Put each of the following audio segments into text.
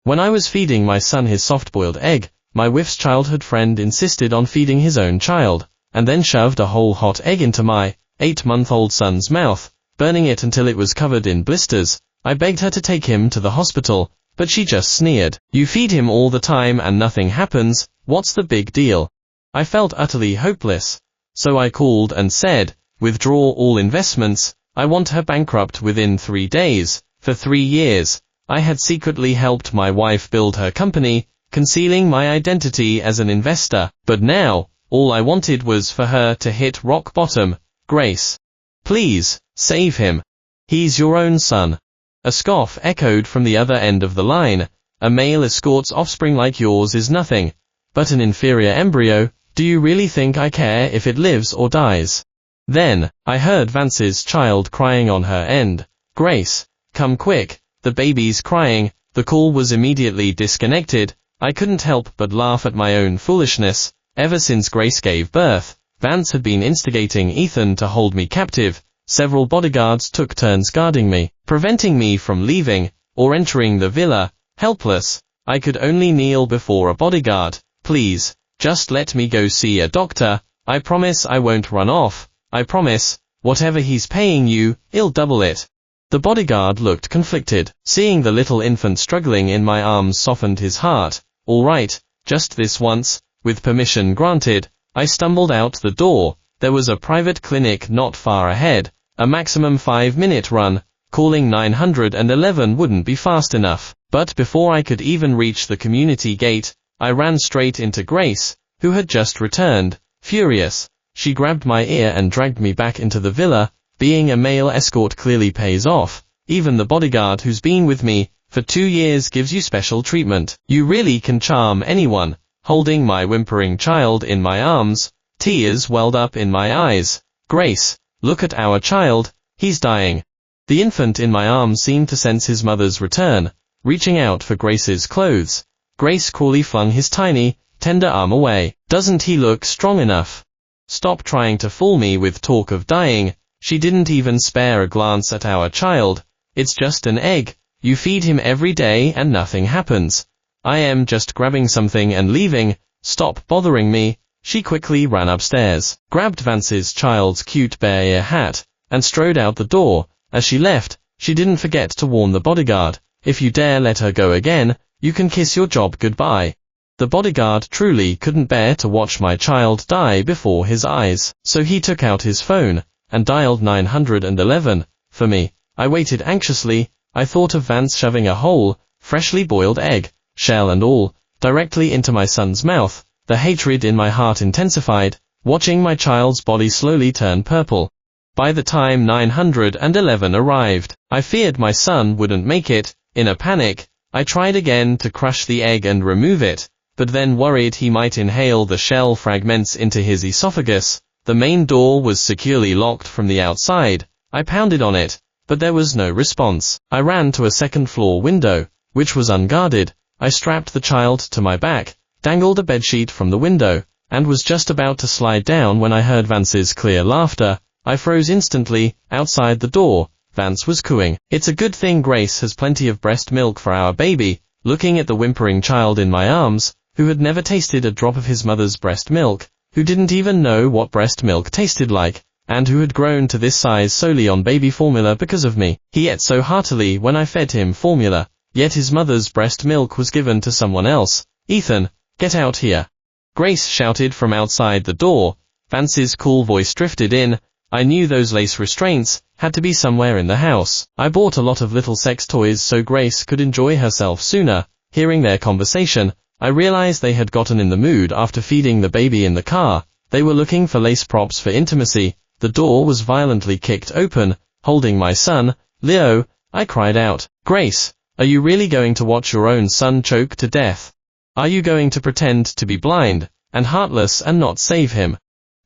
When I was feeding my son his soft-boiled egg, my wife's childhood friend insisted on feeding his own child, and then shoved a whole hot egg into my 8-month-old son's mouth, burning it until it was covered in blisters. I begged her to take him to the hospital, but she just sneered. "You feed him all the time and nothing happens, what's the big deal?" I felt utterly hopeless. So I called and said, "Withdraw all investments, I want her bankrupt within 3 days." For 3 years, I had secretly helped my wife build her company, concealing my identity as an investor, but now, all I wanted was for her to hit rock bottom. "Grace, please, save him. He's your own son." A scoff echoed from the other end of the line. "A male escort's offspring like yours is nothing but an inferior embryo. Do you really think I care if it lives or dies?" Then, I heard Vance's child crying on her end. "Grace, come quick, the baby's crying." The call was immediately disconnected. I couldn't help but laugh at my own foolishness. Ever since Grace gave birth, Vance had been instigating Ethan to hold me captive. Several bodyguards took turns guarding me, preventing me from leaving or entering the villa. Helpless, I could only kneel before a bodyguard. "Please, just let me go see a doctor. I promise I won't run off. I promise, whatever he's paying you, he'll double it." The bodyguard looked conflicted. Seeing the little infant struggling in my arms softened his heart. "All right, just this once." With permission granted, I stumbled out the door. There was a private clinic not far ahead, a maximum 5-minute run. Calling 911 wouldn't be fast enough. But before I could even reach the community gate, I ran straight into Grace, who had just returned. Furious, she grabbed my ear and dragged me back into the villa. Being a male escort clearly pays off. Even the bodyguard who's been with me for 2 years gives you special treatment. You really can charm anyone. Holding my whimpering child in my arms, tears welled up in my eyes. "Grace, look at our child, he's dying." The infant in my arms seemed to sense his mother's return, reaching out for Grace's clothes. Grace coolly flung his tiny, tender arm away. "Doesn't he look strong enough? Stop trying to fool me with talk of dying." She didn't even spare a glance at our child. "It's just an egg. You feed him every day and nothing happens. I am just grabbing something and leaving. Stop bothering me." She quickly ran upstairs, grabbed Vance's child's cute bear ear hat, and strode out the door. As she left, she didn't forget to warn the bodyguard, "If you dare let her go again, you can kiss your job goodbye." The bodyguard truly couldn't bear to watch my child die before his eyes, so he took out his phone and dialed 911 for me. I waited anxiously. I thought of Vance shoving a whole, freshly boiled egg, shell and all, directly into my son's mouth. The hatred in my heart intensified, watching my child's body slowly turn purple. By the time 911 arrived, I feared my son wouldn't make it. In a panic, I tried again to crush the egg and remove it, but then worried he might inhale the shell fragments into his esophagus. The main door was securely locked from the outside. I pounded on it, but there was no response. I ran to a second-floor window, which was unguarded. I strapped the child to my back, dangled a bedsheet from the window, and was just about to slide down when I heard Vance's clear laughter. I froze instantly. Outside the door, Vance was cooing. "It's a good thing Grace has plenty of breast milk for our baby." Looking at the whimpering child in my arms, who had never tasted a drop of his mother's breast milk, who didn't even know what breast milk tasted like, and who had grown to this size solely on baby formula because of me. He ate so heartily when I fed him formula, yet his mother's breast milk was given to someone else. "Ethan, get out here!" Grace shouted from outside the door. Vance's cool voice drifted in. I knew those lace restraints had to be somewhere in the house. I bought a lot of little sex toys so Grace could enjoy herself sooner. Hearing their conversation, I realized they had gotten in the mood after feeding the baby in the car. They were looking for lace props for intimacy. The door was violently kicked open. Holding my son, Leo, I cried out, "Grace, are you really going to watch your own son choke to death? Are you going to pretend to be blind and heartless and not save him?"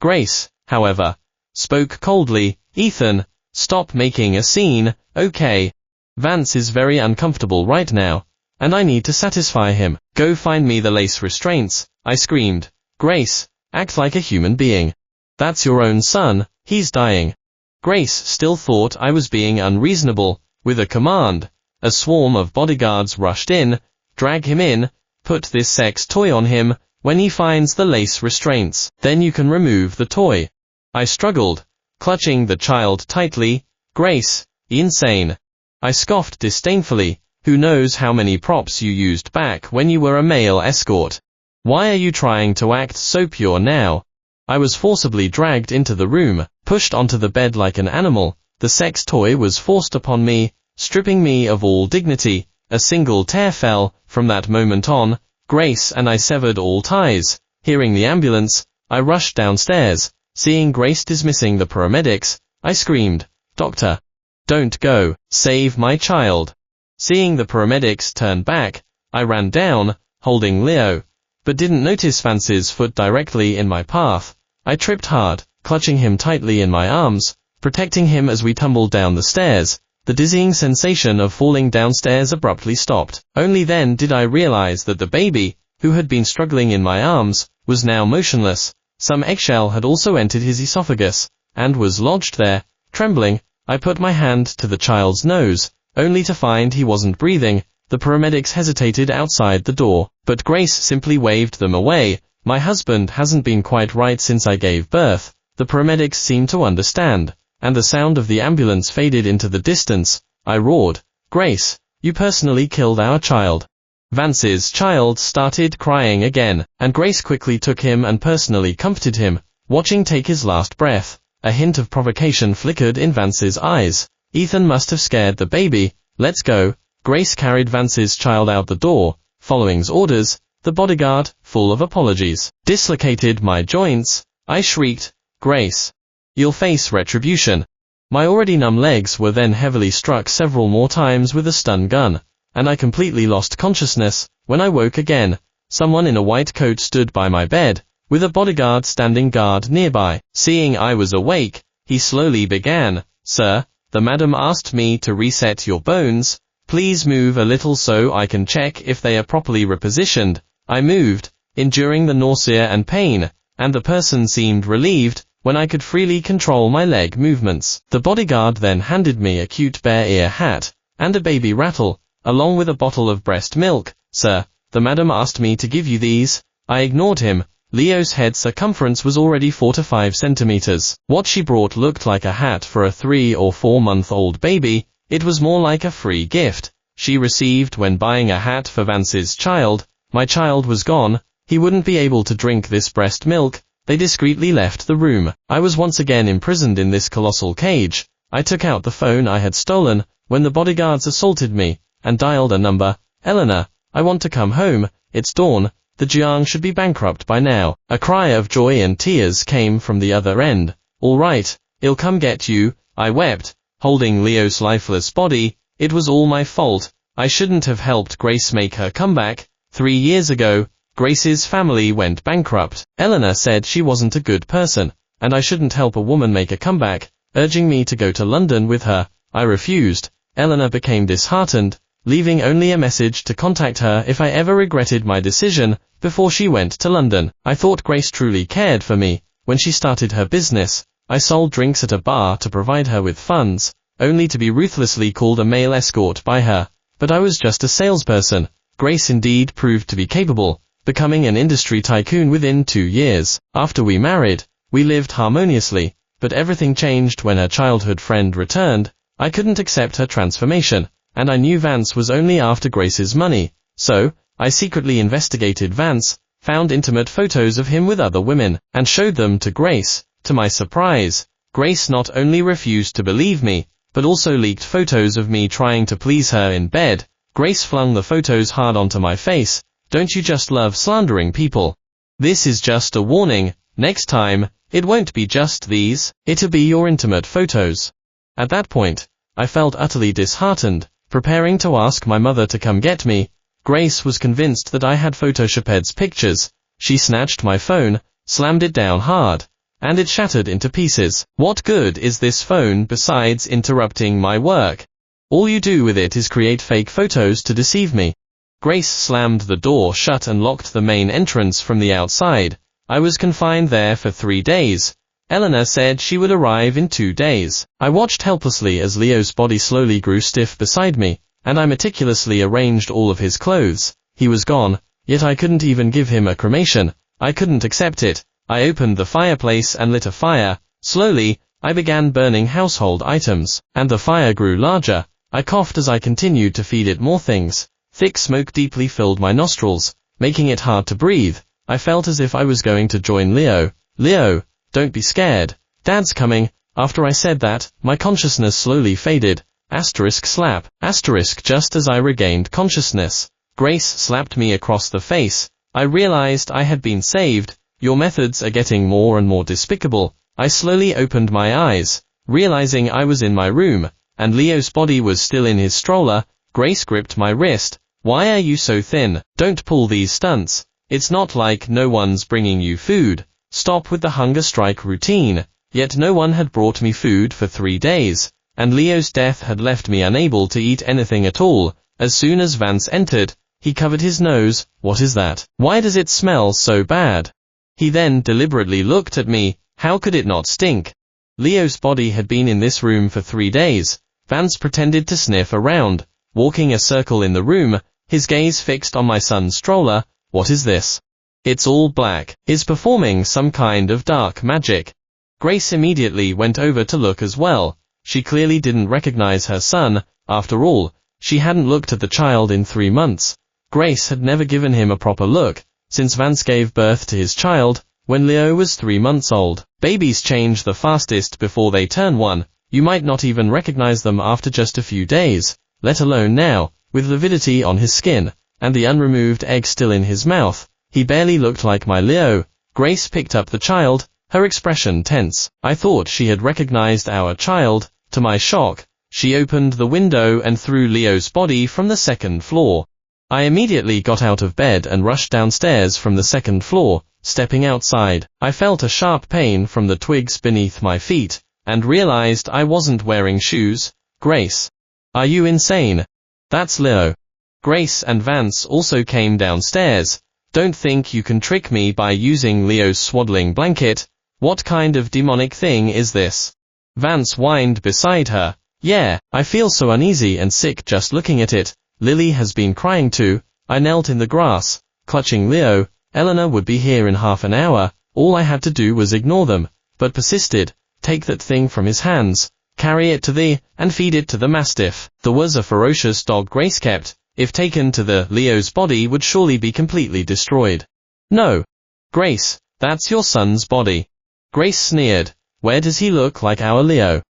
Grace, however, spoke coldly, "Ethan, stop making a scene, okay? Vance is very uncomfortable right now, and I need to satisfy him. Go find me the lace restraints." I screamed. "Grace, act like a human being. That's your own son, he's dying." Grace still thought I was being unreasonable. With a command, a swarm of bodyguards rushed in. drag him in, put this sex toy on him. When he finds the lace restraints, then you can remove the toy. I struggled, clutching the child tightly. Grace, insane. I scoffed disdainfully. Who knows how many props you used back when you were a male escort? Why are you trying to act so pure now? I was forcibly dragged into the room, pushed onto the bed like an animal. The sex toy was forced upon me, stripping me of all dignity. A single tear fell. From that moment on, Grace and I severed all ties. Hearing the ambulance, I rushed downstairs. Seeing Grace dismissing the paramedics, I screamed, "Doctor, don't go, save my child." Seeing the paramedics turn back, I ran down, holding Leo, but didn't notice Vance's foot directly in my path. I tripped hard, clutching him tightly in my arms, protecting him as we tumbled down the stairs. The dizzying sensation of falling downstairs abruptly stopped. Only then did I realize that the baby, who had been struggling in my arms, was now motionless. Some eggshell had also entered his esophagus, and was lodged there. Trembling, I put my hand to the child's nose, only to find he wasn't breathing. The paramedics hesitated outside the door, but Grace simply waved them away. My husband hasn't been quite right since I gave birth. The paramedics seemed to understand, and the sound of the ambulance faded into the distance. I roared, "Grace, you personally killed our child." Vance's child started crying again, and Grace quickly took him and personally comforted him, watching take his last breath. A hint of provocation flickered in Vance's eyes. Ethan must have scared the baby. "Let's go." Grace carried Vance's child out the door, following orders. The bodyguard, full of apologies, dislocated my joints. I shrieked, "Grace, you'll face retribution." My already numb legs were then heavily struck several more times with a stun gun, and I completely lost consciousness. When I woke again, someone in a white coat stood by my bed, with a bodyguard standing guard nearby. Seeing I was awake, he slowly began, "Sir, the madam asked me to reset your bones. Please move a little so I can check if they are properly repositioned." I moved, enduring the nausea and pain, and the person seemed relieved when I could freely control my leg movements. The bodyguard then handed me a cute bear ear hat, and a baby rattle, along with a bottle of breast milk. "Sir, the madam asked me to give you these." I ignored him. Leo's head circumference was already 4 to 5 centimeters. What she brought looked like a hat for a 3 or 4-month-old baby. It was more like a free gift she received when buying a hat for Vance's child. My child was gone. He wouldn't be able to drink this breast milk. They discreetly left the room. I was once again imprisoned in this colossal cage. I took out the phone I had stolen when the bodyguards assaulted me, and dialed a number. "Eleanor, I want to come home. It's dawn. The Jiang should be bankrupt by now." A cry of joy and tears came from the other end. "All right, I'll come get you," I wept, holding Leo's lifeless body. It was all my fault. I shouldn't have helped Grace make her comeback. 3 years ago, Grace's family went bankrupt. Eleanor said she wasn't a good person, and I shouldn't help a woman make a comeback, urging me to go to London with her. I refused. Eleanor became disheartened, leaving only a message to contact her if I ever regretted my decision, before she went to London. I thought Grace truly cared for me. When she started her business, I sold drinks at a bar to provide her with funds, only to be ruthlessly called a male escort by her. But I was just a salesperson. Grace indeed proved to be capable, becoming an industry tycoon within 2 years. After we married, we lived harmoniously, but everything changed when her childhood friend returned. I couldn't accept her transformation, and I knew Vance was only after Grace's money. So, I secretly investigated Vance, found intimate photos of him with other women, and showed them to Grace. To my surprise, Grace not only refused to believe me, but also leaked photos of me trying to please her in bed. Grace flung the photos hard onto my face. "Don't you just love slandering people? This is just a warning. Next time, it won't be just these. It'll be your intimate photos." At that point, I felt utterly disheartened, preparing to ask my mother to come get me. Grace was convinced that I had photoshopped's pictures. She snatched my phone, slammed it down hard, and it shattered into pieces. "What good is this phone besides interrupting my work? All you do with it is create fake photos to deceive me." Grace slammed the door shut and locked the main entrance from the outside. I was confined there for 3 days. Eleanor said she would arrive in 2 days. I watched helplessly as Leo's body slowly grew stiff beside me, and I meticulously arranged all of his clothes. He was gone, yet I couldn't even give him a cremation. I couldn't accept it. I opened the fireplace and lit a fire. Slowly, I began burning household items, and the fire grew larger. I coughed as I continued to feed it more things. Thick smoke deeply filled my nostrils, making it hard to breathe. I felt as if I was going to join Leo. Leo, don't be scared. Dad's coming. After I said that, my consciousness slowly faded. Slap. Just as I regained consciousness, Grace slapped me across the face. I realized I had been saved. Your methods are getting more and more despicable. I slowly opened my eyes, realizing I was in my room, and Leo's body was still in his stroller. Grace gripped my wrist. Why are you so thin? Don't pull these stunts. It's not like no one's bringing you food. Stop with the hunger strike routine. Yet no one had brought me food for 3 days, and Leo's death had left me unable to eat anything at all. As soon as Vance entered, he covered his nose. What is that? Why does it smell so bad? He then deliberately looked at me. How could it not stink? Leo's body had been in this room for 3 days. Vance pretended to sniff around, walking a circle in the room, his gaze fixed on my son's stroller. What is this? It's all black. Is performing some kind of dark magic. Grace immediately went over to look as well. She clearly didn't recognize her son. After all, she hadn't looked at the child in 3 months. Grace had never given him a proper look since Vance gave birth to his child when Leo was 3 months old. Babies change the fastest before they turn 1. You might not even recognize them after just a few days, let alone now, with lividity on his skin, and the unremoved egg still in his mouth. He barely looked like my Leo. Grace picked up the child, her expression tense. I thought she had recognized our child. To my shock, she opened the window and threw Leo's body from the 2nd floor. I immediately got out of bed and rushed downstairs from the 2nd floor. Stepping outside, I felt a sharp pain from the twigs beneath my feet, and realized I wasn't wearing shoes. Grace, are you insane? That's Leo. Grace and Vance also came downstairs. Don't think you can trick me by using Leo's swaddling blanket. What kind of demonic thing is this? Vance whined beside her. Yeah, I feel so uneasy and sick just looking at it. Lily has been crying too. I knelt in the grass, clutching Leo. Eleanor would be here in half an hour. All I had to do was ignore them, but persisted. Take that thing from his hands, carry it to and feed it to the mastiff. There was a ferocious dog Grace kept. If taken to Leo's body would surely be completely destroyed. No. Grace, that's your son's body. Grace sneered. Where does he look like our Leo?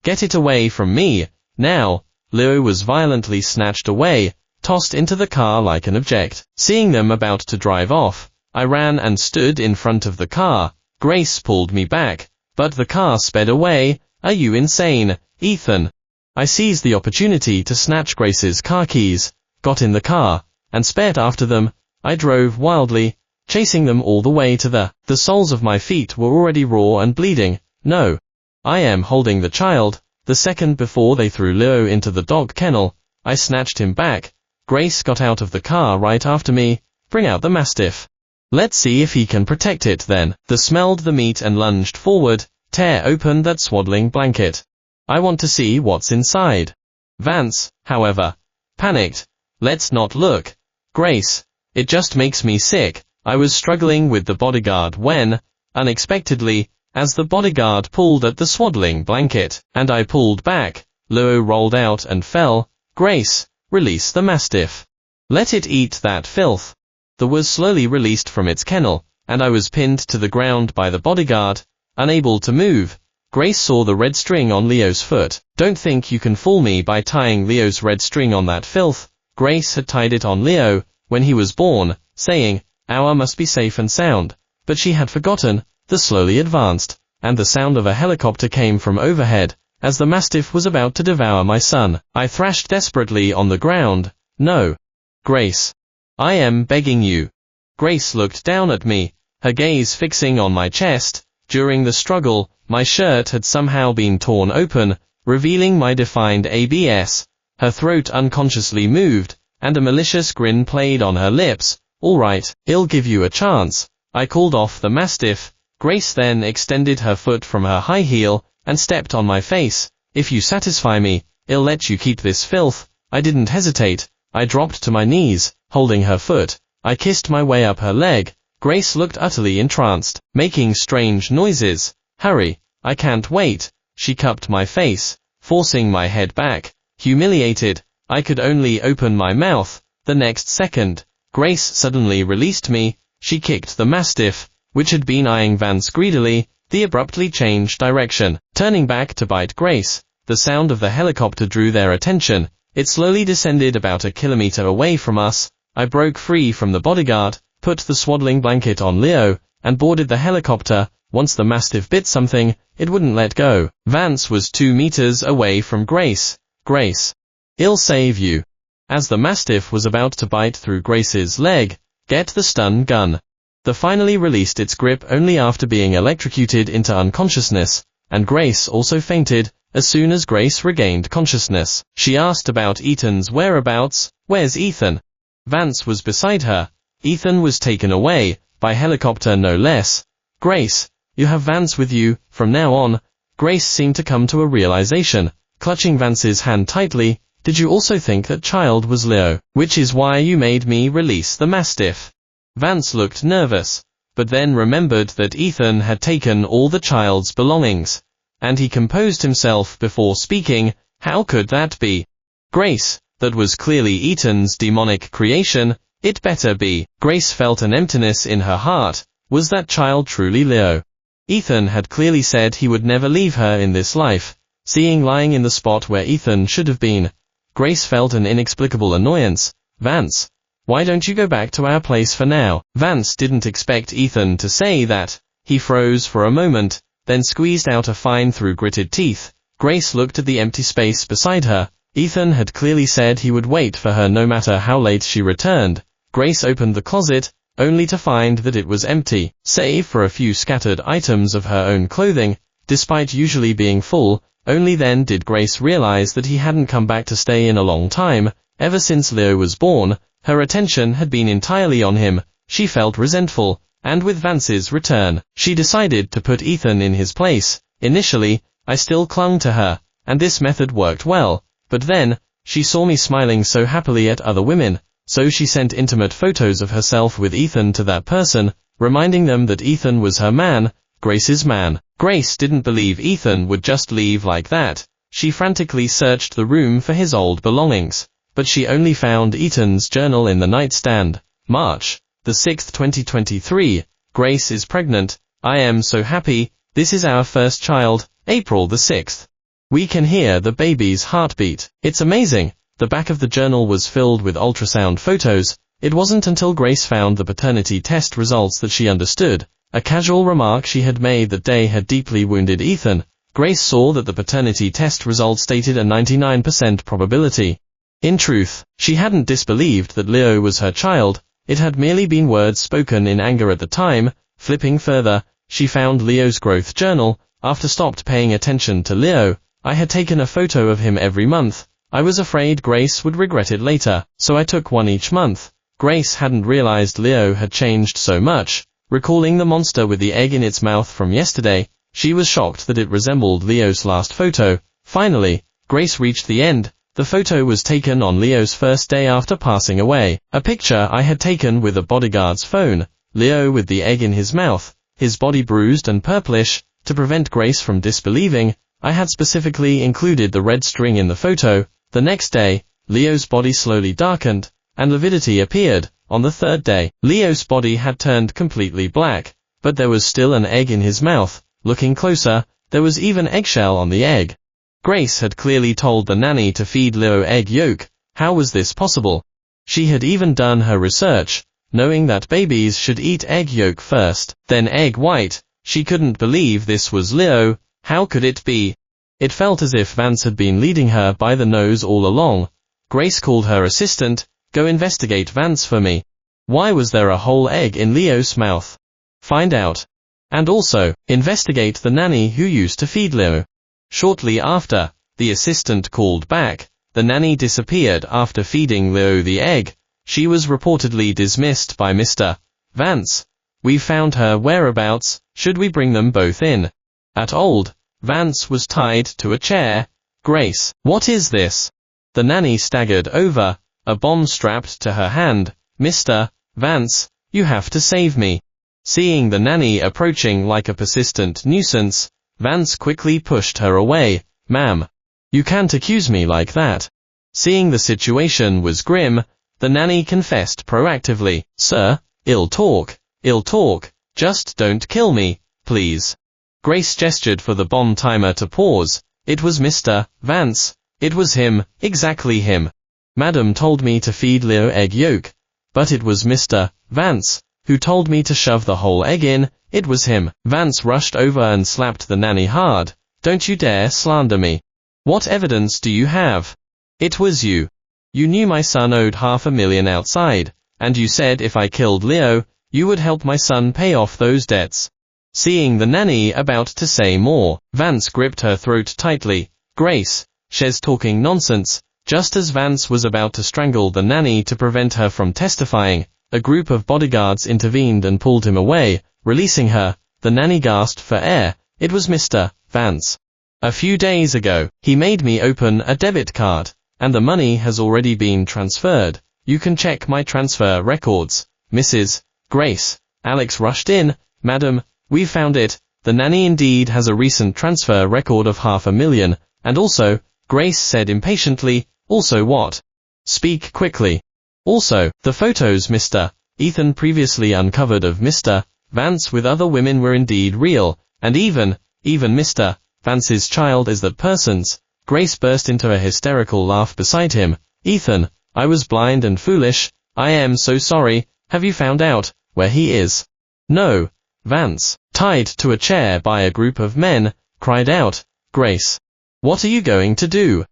Get it away from me, now. Leo was violently snatched away, tossed into the car like an object. Seeing them about to drive off, I ran and stood in front of the car. Grace pulled me back, but the car sped away. Are you insane, Ethan? I seized the opportunity to snatch Grace's car keys, got in the car, and sped after them. I drove wildly, chasing them all the way to the soles of my feet were already raw and bleeding. No. I am holding the child. The second before they threw Leo into the dog kennel, I snatched him back. Grace got out of the car right after me. Bring out the mastiff. Let's see if he can protect it then. They smelled the meat and lunged forward. Tear open that swaddling blanket. I want to see what's inside. Vance, however, panicked. Let's not look. Grace, it just makes me sick. I was struggling with the bodyguard when, unexpectedly, as the bodyguard pulled at the swaddling blanket, and I pulled back, Leo rolled out and fell. Grace, release the mastiff. Let it eat that filth. The was slowly released from its kennel, and I was pinned to the ground by the bodyguard, unable to move. Grace saw the red string on Leo's foot. Don't think you can fool me by tying Leo's red string on that filth. Grace had tied it on Leo when he was born, saying, "Our must be safe and sound," but she had forgotten. The slowly advanced, and the sound of a helicopter came from overhead, as the mastiff was about to devour my son. I thrashed desperately on the ground. No. Grace. I am begging you. Grace looked down at me, her gaze fixing on my chest. During the struggle, my shirt had somehow been torn open, revealing my defined abs. Her throat unconsciously moved, and a malicious grin played on her lips. All right, I'll give you a chance. I called off the mastiff. Grace then extended her foot from her high heel, and stepped on my face. If you satisfy me, I'll let you keep this filth. I didn't hesitate. I dropped to my knees, holding her foot. I kissed my way up her leg. Grace looked utterly entranced, making strange noises. Hurry, I can't wait. She cupped my face, forcing my head back. Humiliated, I could only open my mouth. The next second, Grace suddenly released me. She kicked the mastiff, which had been eyeing Vance greedily. The abruptly changed direction, turning back to bite Grace. The sound of the helicopter drew their attention. It slowly descended about a kilometer away from us. I broke free from the bodyguard, put the swaddling blanket on Leo, and boarded the helicopter. Once the mastiff bit something, it wouldn't let go. Vance was 2 meters away from Grace. Grace, I'll save you. As the mastiff was about to bite through Grace's leg, get the stun gun. The finally released its grip only after being electrocuted into unconsciousness, and Grace also fainted. As soon as Grace regained consciousness, she asked about Ethan's whereabouts. Where's Ethan? Vance was beside her. Ethan was taken away, by helicopter no less. Grace, you have Vance with you, from now on. Grace seemed to come to a realization, clutching Vance's hand tightly. Did you also think that child was Leo, which is why you made me release the mastiff? Vance looked nervous, but then remembered that Ethan had taken all the child's belongings, and he composed himself before speaking. How could that be? Grace, that was clearly Ethan's demonic creation. It better be. Grace felt an emptiness in her heart. Was that child truly Leo? Ethan had clearly said he would never leave her in this life. Seeing lying in the spot where Ethan should have been, Grace felt an inexplicable annoyance. Vance, why don't you go back to our place for now? Vance didn't expect Ethan to say that. He froze for a moment, then squeezed out a fine through gritted teeth. Grace looked at the empty space beside her. Ethan had clearly said he would wait for her no matter how late she returned. Grace opened the closet, only to find that it was empty, save for a few scattered items of her own clothing. Despite usually being full, only then did Grace realize that he hadn't come back to stay in a long time. Ever since Leo was born, her attention had been entirely on him. She felt resentful, and with Vance's return, she decided to put Ethan in his place. Initially, I still clung to her, and this method worked well, but then, she saw me smiling so happily at other women, so she sent intimate photos of herself with Ethan to that person, reminding them that Ethan was her man, Grace's man. Grace didn't believe Ethan would just leave like that. She frantically searched the room for his old belongings, but she only found Ethan's journal in the nightstand. March the 6th, 2023. Grace is pregnant. I am so happy. This is our first child. April the 6th. We can hear the baby's heartbeat. It's amazing. The back of the journal was filled with ultrasound photos. It wasn't until Grace found the paternity test results that she understood. A casual remark she had made that day had deeply wounded Ethan. Grace saw that the paternity test result stated a 99% probability. In truth, she hadn't disbelieved that Leo was her child. It had merely been words spoken in anger at the time. Flipping further, she found Leo's growth journal. After stopped paying attention to Leo, I had taken a photo of him every month. I was afraid Grace would regret it later, so I took one each month. Grace hadn't realized Leo had changed so much. Recalling the monster with the egg in its mouth from yesterday, she was shocked that it resembled Leo's last photo. Finally, Grace reached the end. The photo was taken on Leo's first day after passing away. A picture I had taken with a bodyguard's phone. Leo with the egg in his mouth, his body bruised and purplish. To prevent Grace from disbelieving, I had specifically included the red string in the photo. The next day, Leo's body slowly darkened, and lividity appeared. On the third day, Leo's body had turned completely black, but there was still an egg in his mouth. Looking closer, there was even eggshell on the egg. Grace had clearly told the nanny to feed Leo egg yolk. How was this possible? She had even done her research, knowing that babies should eat egg yolk first, then egg white. She couldn't believe this was Leo. How could it be? It felt as if Vance had been leading her by the nose all along. Grace called her assistant. Go investigate Vance for me. Why was there a whole egg in Leo's mouth? Find out. And also, investigate the nanny who used to feed Leo. Shortly after, the assistant called back. The nanny disappeared after feeding Leo the egg. She was reportedly dismissed by Mr. Vance. We found her whereabouts. Should we bring them both in? At old, Vance was tied to a chair. Grace, what is this? The nanny staggered over. a bomb strapped to her hand. "Mr. Vance, you have to save me." Seeing the nanny approaching like a persistent nuisance, Vance quickly pushed her away. "Ma'am, you can't accuse me like that." Seeing the situation was grim, the nanny confessed proactively. "Sir, I'll talk, just don't kill me, please." Grace gestured for the bomb timer to pause. It was Mr. Vance. It was him, exactly him. "Madam told me to feed Leo egg yolk, but it was Mr. Vance who told me to shove the whole egg in." It was him. Vance rushed over and slapped the nanny hard. "Don't you dare slander me. What evidence do you have? It was you. You knew my son owed $500,000 outside, and you said if I killed Leo, you would help my son pay off those debts." Seeing the nanny about to say more, Vance gripped her throat tightly. "Grace, she's talking nonsense." Just as Vance was about to strangle the nanny to prevent her from testifying, a group of bodyguards intervened and pulled him away, releasing her. The nanny gasped for air. It was Mr. Vance. "A few days ago, he made me open a debit card, and the money has already been transferred. You can check my transfer records." "Mrs. Grace," Alex rushed in. "Madam, we found it. The nanny indeed has a recent transfer record of $500,000, and also," Grace said impatiently, "also what? Speak quickly." "Also, the photos Mr. Ethan previously uncovered of Mr. Vance with other women were indeed real, and even Mr. Vance's child is that person's." Grace burst into a hysterical laugh beside him. "Ethan, I was blind and foolish. I am so sorry. Have you found out where he is?" "No." Vance, tied to a chair by a group of men, cried out. "Grace, what are you going to do?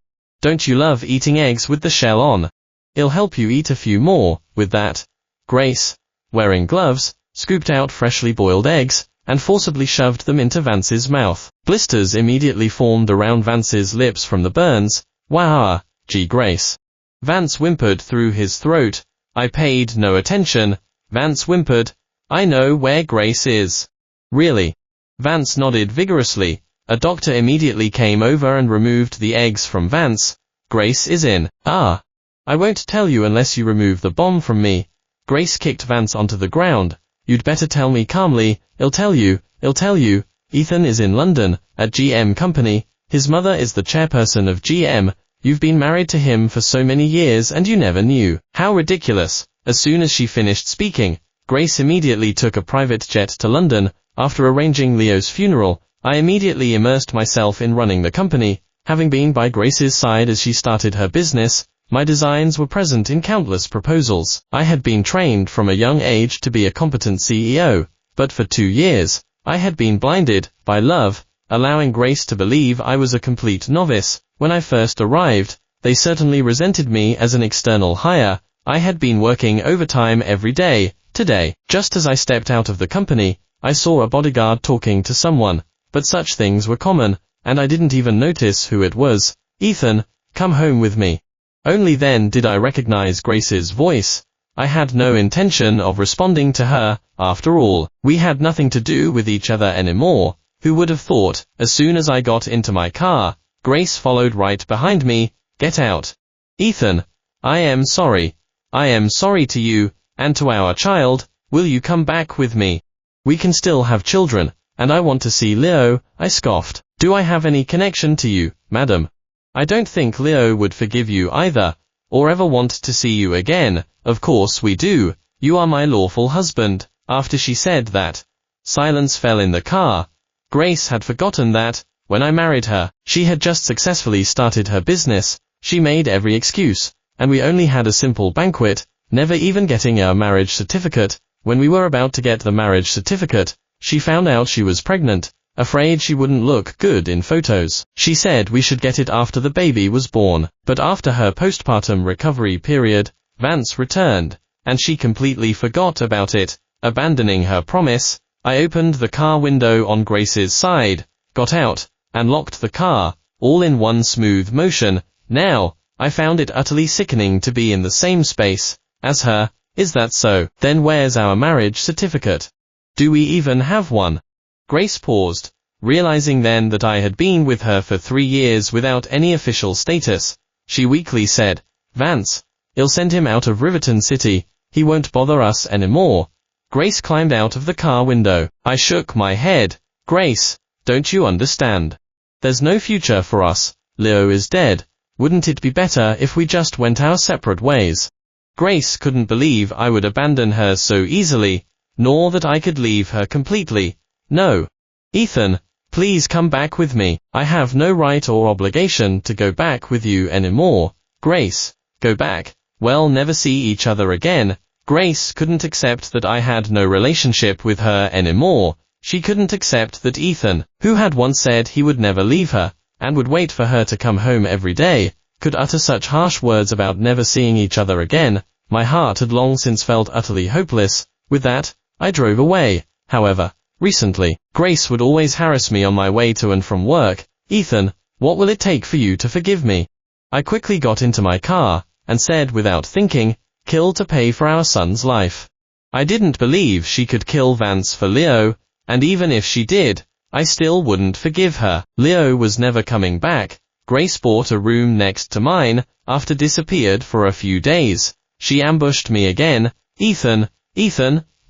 Don't you love eating eggs with the shell on? I'll help you eat a few more with that." Grace, wearing gloves, scooped out freshly boiled eggs, and forcibly shoved them into Vance's mouth. Blisters immediately formed around Vance's lips from the burns. "Wah, gee Grace." Vance whimpered through his throat. "I paid no attention." Vance whimpered. "I know where Grace is." "Really?" Vance nodded vigorously. A doctor immediately came over and removed the eggs from Vance. "Grace is in." "Ah. I won't tell you unless you remove the bomb from me." Grace kicked Vance onto the ground. "You'd better tell me calmly." I'll tell you. Ethan is in London, at GM Company. His mother is the chairperson of GM. You've been married to him for so many years and you never knew. How ridiculous." As soon as she finished speaking, Grace immediately took a private jet to London. After arranging Leo's funeral, I immediately immersed myself in running the company. Having been by Grace's side as she started her business, my designs were present in countless proposals. I had been trained from a young age to be a competent CEO, but for 2 years, I had been blinded by love, allowing Grace to believe I was a complete novice. When I first arrived, they certainly resented me as an external hire. I had been working overtime every day. Today, just as I stepped out of the company, I saw a bodyguard talking to someone, but such things were common, and I didn't even notice who it was. "Ethan, come home with me." Only then did I recognize Grace's voice. I had no intention of responding to her. After all, we had nothing to do with each other anymore. Who would have thought? As soon as I got into my car, Grace followed right behind me. "Get out." "Ethan, I am sorry. I am sorry to you, and to our child. Will you come back with me? We can still have children, and I want to see Leo." I scoffed. "Do I have any connection to you, madam? I don't think Leo would forgive you either, or ever want to see you again." "Of course we do. You are my lawful husband." After she said that, silence fell in the car. Grace had forgotten that, when I married her, she had just successfully started her business. She made every excuse, and we only had a simple banquet, never even getting our marriage certificate. When we were about to get the marriage certificate, she found out she was pregnant. Afraid she wouldn't look good in photos, she said we should get it after the baby was born. But after her postpartum recovery period, Vance returned, and she completely forgot about it, abandoning her promise. I opened the car window on Grace's side, got out, and locked the car, all in one smooth motion. Now, I found it utterly sickening to be in the same space as her. "Is that so? Then where's our marriage certificate? Do we even have one?" Grace paused, realizing then that I had been with her for 3 years without any official status. She weakly said, "Vance, I'll send him out of Riverton City. He won't bother us anymore. Grace climbed out of the car window. I shook my head. Grace, don't you understand? There's no future for us. Leo is dead. Wouldn't it be better if we just went our separate ways? Grace couldn't believe I would abandon her so easily, nor that I could leave her completely. No. Ethan, please come back with me. I have no right or obligation to go back with you anymore. Grace, go back. We'll never see each other again. Grace couldn't accept that I had no relationship with her anymore. She couldn't accept that Ethan, who had once said he would never leave her, and would wait for her to come home every day, could utter such harsh words about never seeing each other again. My heart had long since felt utterly hopeless. With that, I drove away. However, recently, Grace would always harass me on my way to and from work. Ethan, what will it take for you to forgive me? I quickly got into my car, and said without thinking, kill to pay for our son's life. I didn't believe she could kill Vance for Leo, and even if she did, I still wouldn't forgive her. Leo was never coming back. Grace bought a room next to mine, after disappeared for a few days. She ambushed me again. Ethan,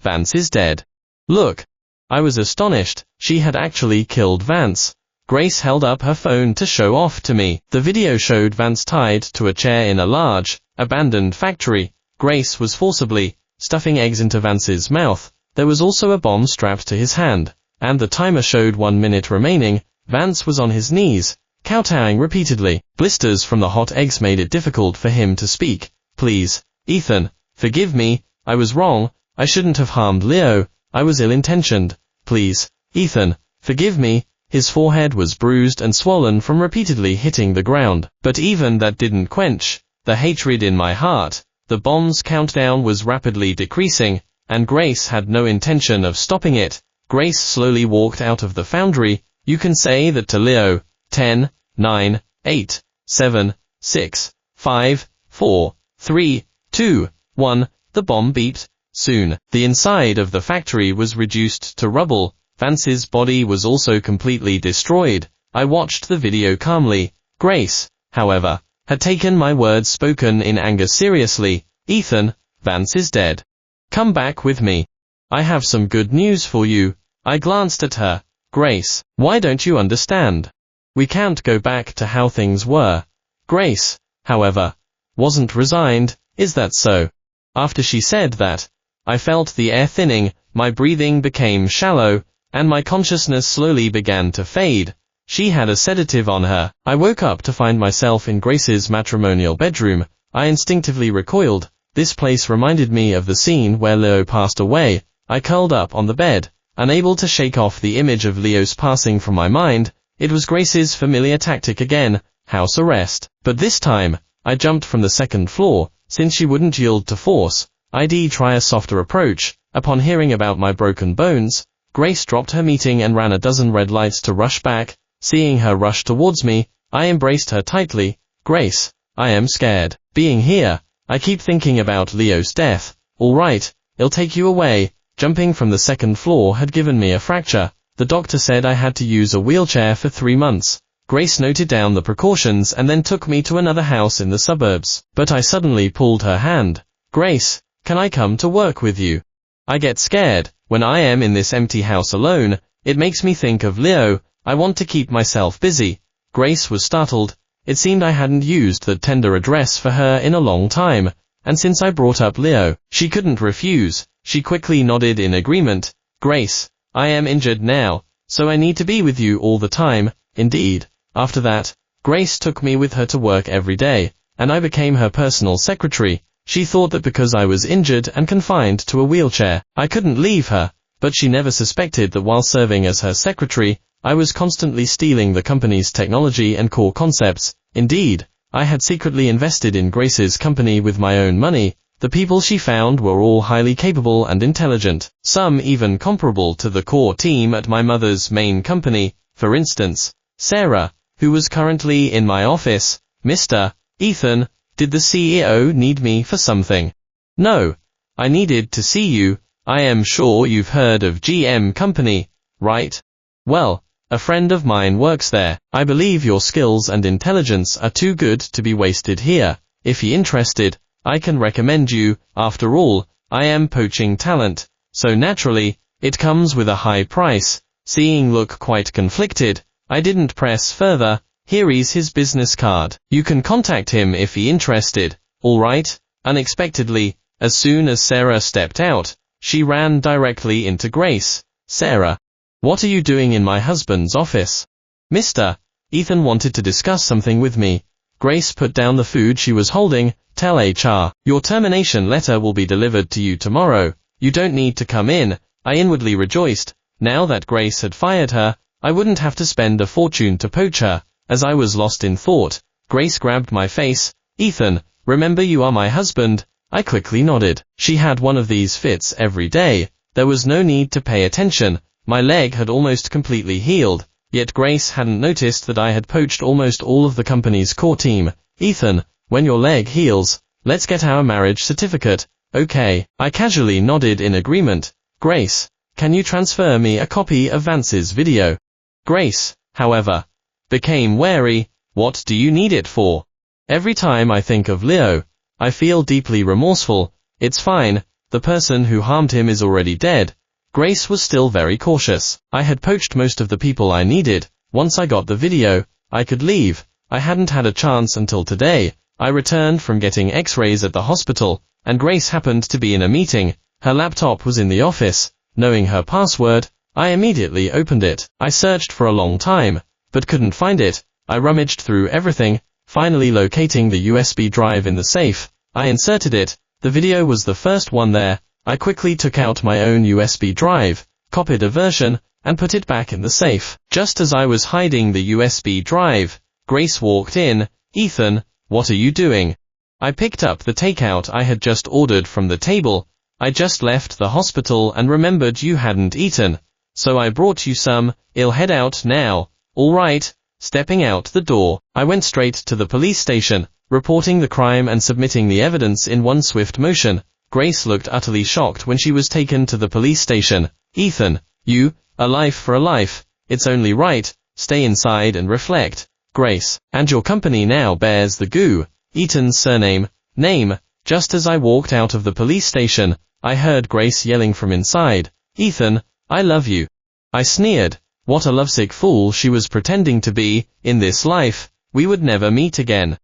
Vance is dead. Look. I was astonished. She had actually killed Vance. Grace held up her phone to show off to me. The video showed Vance tied to a chair in a large, abandoned factory. Grace was forcibly stuffing eggs into Vance's mouth. There was also a bomb strapped to his hand, and the timer showed 1 minute remaining. Vance was on his knees, kowtowing repeatedly. Blisters from the hot eggs made it difficult for him to speak. Please, Ethan, forgive me. I was wrong. I shouldn't have harmed Leo. I was ill-intentioned. Please, Ethan, forgive me. His forehead was bruised and swollen from repeatedly hitting the ground. But even that didn't quench the hatred in my heart. The bomb's countdown was rapidly decreasing, and Grace had no intention of stopping it. Grace slowly walked out of the foundry. You can say that to Leo. 10, 9, 8, 7, 6, 5, 4, 3, 2, 1. The bomb beeped. Soon, the inside of the factory was reduced to rubble. Vance's body was also completely destroyed. I watched the video calmly. Grace, however, had taken my words spoken in anger seriously. Ethan, Vance is dead. Come back with me. I have some good news for you. I glanced at her. Grace, why don't you understand? We can't go back to how things were. Grace, however, wasn't resigned. Is that so? After she said that, I felt the air thinning, my breathing became shallow, and my consciousness slowly began to fade. She had a sedative on her. I woke up to find myself in Grace's matrimonial bedroom. I instinctively recoiled. This place reminded me of the scene where Leo passed away. I curled up on the bed, unable to shake off the image of Leo's passing from my mind. It was Grace's familiar tactic again, house arrest. But this time, I jumped from the second floor. Since she wouldn't yield to force, I'd try a softer approach. Upon hearing about my broken bones, Grace dropped her meeting and ran a dozen red lights to rush back. Seeing her rush towards me, I embraced her tightly. Grace, I am scared. Being here, I keep thinking about Leo's death. All right, I'll take you away. Jumping from the second floor had given me a fracture. The doctor said I had to use a wheelchair for 3 months. Grace noted down the precautions and then took me to another house in the suburbs. But I suddenly pulled her hand. Grace, can I come to work with you? I get scared. When I am in this empty house alone, it makes me think of Leo. I want to keep myself busy. Grace was startled. It seemed I hadn't used the tender address for her in a long time, and since I brought up Leo, she couldn't refuse. She quickly nodded in agreement. Grace, I am injured now, so I need to be with you all the time. Indeed. After that, Grace took me with her to work every day, and I became her personal secretary. She thought that because I was injured and confined to a wheelchair, I couldn't leave her, but she never suspected that while serving as her secretary, I was constantly stealing the company's technology and core concepts. Indeed, I had secretly invested in Grace's company with my own money. The people she found were all highly capable and intelligent, some even comparable to the core team at my mother's main company. For instance, Sarah, who was currently in my office. Mr. Ethan, did the CEO need me for something? No. I needed to see you. I am sure you've heard of GM Company, right? Well, a friend of mine works there. I believe your skills and intelligence are too good to be wasted here. If you're interested, I can recommend you. After all, I am poaching talent, so naturally, it comes with a high price. Seeing look quite conflicted, I didn't press further. Here is his business card. You can contact him if he interested. All right. Unexpectedly, as soon as Sarah stepped out, she ran directly into Grace. Sarah, what are you doing in my husband's office? Mister, Ethan wanted to discuss something with me. Grace put down the food she was holding. Tell HR, your termination letter will be delivered to you tomorrow. You don't need to come in. I inwardly rejoiced. Now that Grace had fired her, I wouldn't have to spend a fortune to poach her. As I was lost in thought, Grace grabbed my face. Ethan, remember you are my husband. I quickly nodded. She had one of these fits every day. There was no need to pay attention. My leg had almost completely healed, yet Grace hadn't noticed that I had poached almost all of the company's core team. Ethan, when your leg heals, let's get our marriage certificate. Okay. I casually nodded in agreement. Grace, can you transfer me a copy of Vance's video? Grace, however, became wary. What do you need it for? Every time I think of Leo, I feel deeply remorseful. It's fine, the person who harmed him is already dead. Grace was still very cautious. I had poached most of the people I needed. Once I got the video, I could leave. I hadn't had a chance until today. I returned from getting x-rays at the hospital, and Grace happened to be in a meeting. Her laptop was in the office. Knowing her password, I immediately opened it. I searched for a long time, but couldn't find it. I rummaged through everything, finally locating the USB drive in the safe. I inserted it. The video was the first one there. I quickly took out my own USB drive, copied a version, and put it back in the safe. Just as I was hiding the USB drive, Grace walked in. Ethan, what are you doing? I picked up the takeout I had just ordered from the table. I just left the hospital and remembered you hadn't eaten, so I brought you some. I'll head out now. All right. Stepping out the door, I went straight to the police station, reporting the crime and submitting the evidence in one swift motion. Grace looked utterly shocked when she was taken to the police station. Ethan, you, a life for a life. It's only right. Stay inside and reflect. Grace, and your company now bears the goo. Ethan's surname, name. Just as I walked out of the police station, I heard Grace yelling from inside. Ethan, I love you. I sneered. What a lovesick fool she was pretending to be. In this life, we would never meet again.